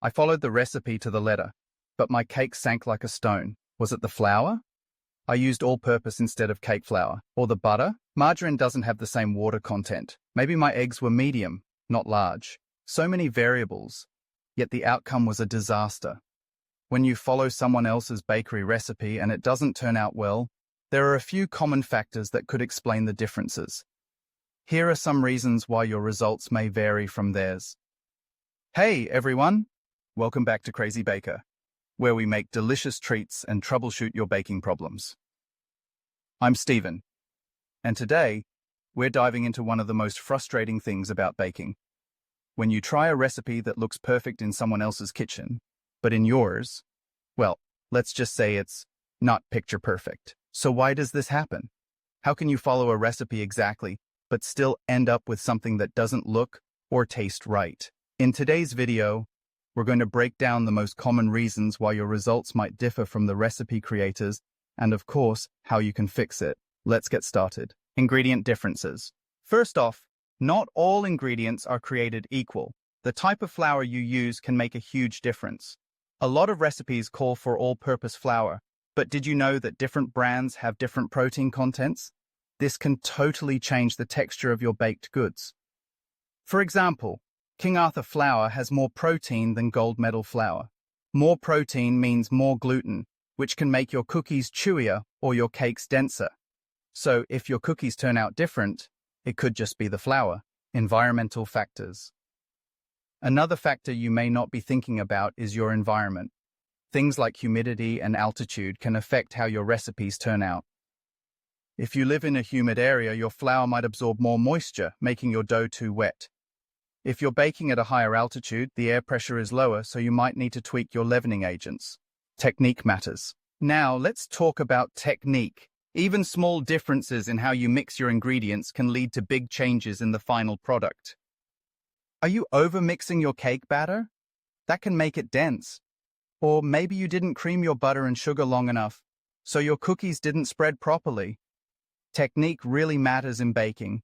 I followed the recipe to the letter, but my cake sank like a stone. Was it the flour? I used all-purpose instead of cake flour. Or the butter? Margarine doesn't have the same water content. Maybe my eggs were medium, not large. So many variables, yet the outcome was a disaster. When you follow someone else's bakery recipe and it doesn't turn out well, there are a few common factors that could explain the differences. Here are some reasons why your results may vary from theirs. Hey, everyone! Welcome back to Crazy Baker, where we make delicious treats and troubleshoot your baking problems. I'm Stephen, and today, we're diving into one of the most frustrating things about baking. When you try a recipe that looks perfect in someone else's kitchen, but in yours, well, let's just say it's not picture perfect. So why does this happen? How can you follow a recipe exactly, but still end up with something that doesn't look or taste right? In today's video, we're going to break down the most common reasons why your results might differ from the recipe creators, and of course, how you can fix it. Let's get started. Ingredient differences. First off, not all ingredients are created equal. The type of flour you use can make a huge difference. A lot of recipes call for all-purpose flour, but did you know that different brands have different protein contents? This can totally change the texture of your baked goods. For example, King Arthur flour has more protein than gold medal flour. More protein means more gluten, which can make your cookies chewier or your cakes denser. So if your cookies turn out different, it could just be the flour. Environmental factors. Another factor you may not be thinking about is your environment. Things like humidity and altitude can affect how your recipes turn out. If you live in a humid area, your flour might absorb more moisture, making your dough too wet. If you're baking at a higher altitude, the air pressure is lower, so you might need to tweak your leavening agents. Technique matters. Now, let's talk about technique. Even small differences in how you mix your ingredients can lead to big changes in the final product. Are you over-mixing your cake batter? That can make it dense. Or maybe you didn't cream your butter and sugar long enough, so your cookies didn't spread properly. Technique really matters in baking,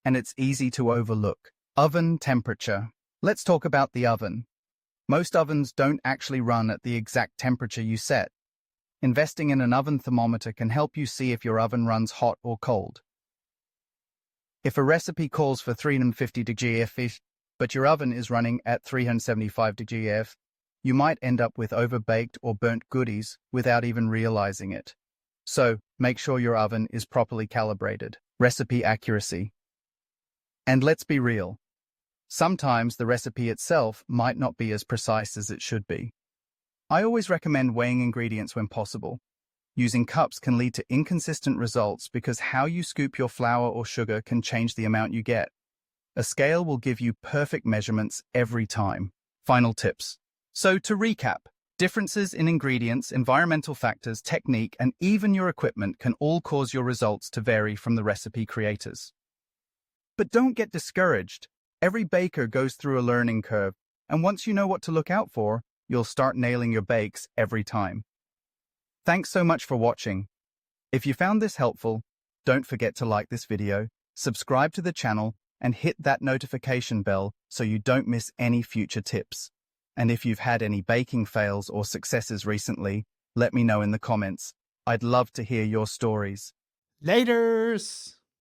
and it's easy to overlook. Oven temperature. Let's talk about the oven. Most ovens don't actually run at the exact temperature you set. Investing in an oven thermometer can help you see if your oven runs hot or cold. If a recipe calls for 350 degrees F, but your oven is running at 375 degrees F, you might end up with overbaked or burnt goodies without even realizing it. So, make sure your oven is properly calibrated. Recipe accuracy. And let's be real. Sometimes the recipe itself might not be as precise as it should be. I always recommend weighing ingredients when possible. Using cups can lead to inconsistent results because how you scoop your flour or sugar can change the amount you get. A scale will give you perfect measurements every time. Final tips. So to recap, differences in ingredients, environmental factors, technique, and even your equipment can all cause your results to vary from the recipe creators. But don't get discouraged. Every baker goes through a learning curve, and once you know what to look out for, you'll start nailing your bakes every time. Thanks so much for watching. If you found this helpful, don't forget to like this video, subscribe to the channel, and hit that notification bell so you don't miss any future tips. And if you've had any baking fails or successes recently, let me know in the comments. I'd love to hear your stories. Laters!